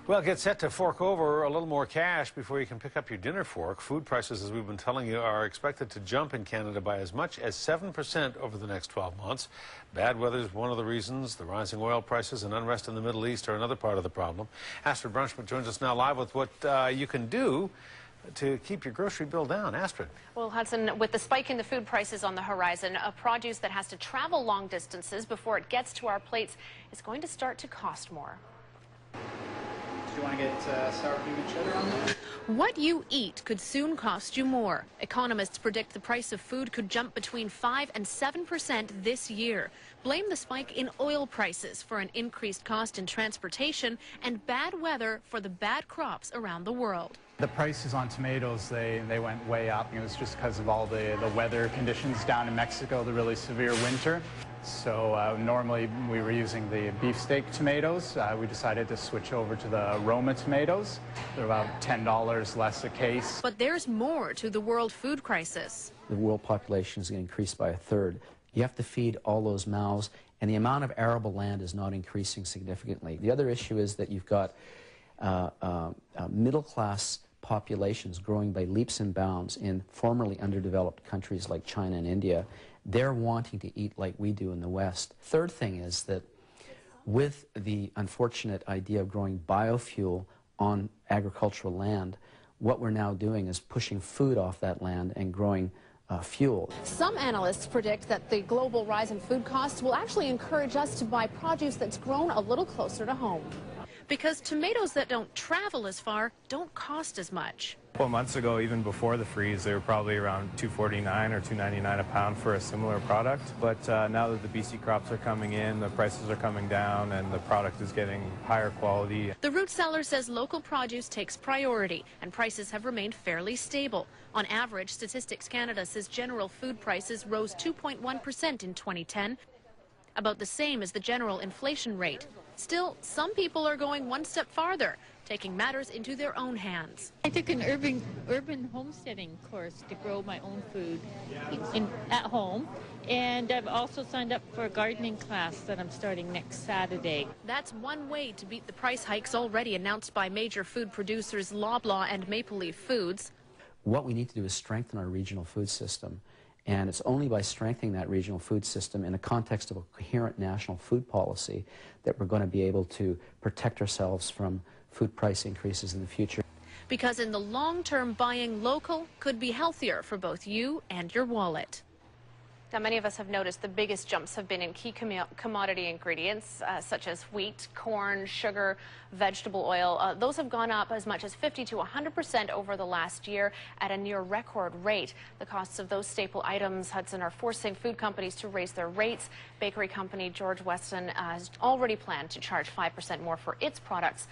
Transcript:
Well, get set to fork over a little more cash before you can pick up your dinner fork. Food prices, as we've been telling you, are expected to jump in Canada by as much as 7% over the next 12 months. Bad weather is one of the reasons. The rising oil prices and unrest in the Middle East are another part of the problem. Astrid Brunschmidt joins us now live with what you can do to keep your grocery bill down. Astrid. Well, Hudson, with the spike in the food prices on the horizon, a produce that has to travel long distances before it gets to our plates is going to start to cost more. Do you want to get sour cream and cheddar on there? What you eat could soon cost you more. Economists predict the price of food could jump between 5 and 7% this year. Blame the spike in oil prices for an increased cost in transportation and bad weather for the bad crops around the world. The prices on tomatoes, they went way up. It was just because of all the weather conditions down in Mexico, the really severe winter. So normally we were using the beefsteak tomatoes. We decided to switch over to the Roma tomatoes. They're about $10 less a case. But there's more to the world food crisis. The world population is going to increase by a third. You have to feed all those mouths, and the amount of arable land is not increasing significantly. The other issue is that you've got middle-class populations growing by leaps and bounds in formerly underdeveloped countries like China and India. They're wanting to eat like we do in the West. Third thing is that with the unfortunate idea of growing biofuel on agricultural land, what we're now doing is pushing food off that land and growing fuel. Some analysts predict that the global rise in food costs will actually encourage us to buy produce that's grown a little closer to home. Because tomatoes that don't travel as far don't cost as much. A couple months ago, even before the freeze, they were probably around $2.49 or $2.99 a pound for a similar product. But now that the BC crops are coming in, the prices are coming down, and the product is getting higher quality. The root seller says local produce takes priority, and prices have remained fairly stable. On average, Statistics Canada says general food prices rose 2.1% in 2010, about the same as the general inflation rate. Still, some people are going one step farther, taking matters into their own hands. I took an urban homesteading course to grow my own food at home, and I've also signed up for a gardening class that I'm starting next Saturday. That's one way to beat the price hikes already announced by major food producers Loblaw and Maple Leaf Foods. What we need to do is strengthen our regional food system. And it's only by strengthening that regional food system in the context of a coherent national food policy that we're going to be able to protect ourselves from food price increases in the future. Because in the long term, buying local could be healthier for both you and your wallet. Now, many of us have noticed the biggest jumps have been in key commodity ingredients such as wheat, corn, sugar, vegetable oil. Those have gone up as much as 50 to 100% over the last year at a near record rate. The costs of those staple items, Hudson, are forcing food companies to raise their rates. Bakery company George Weston has already planned to charge 5% more for its products.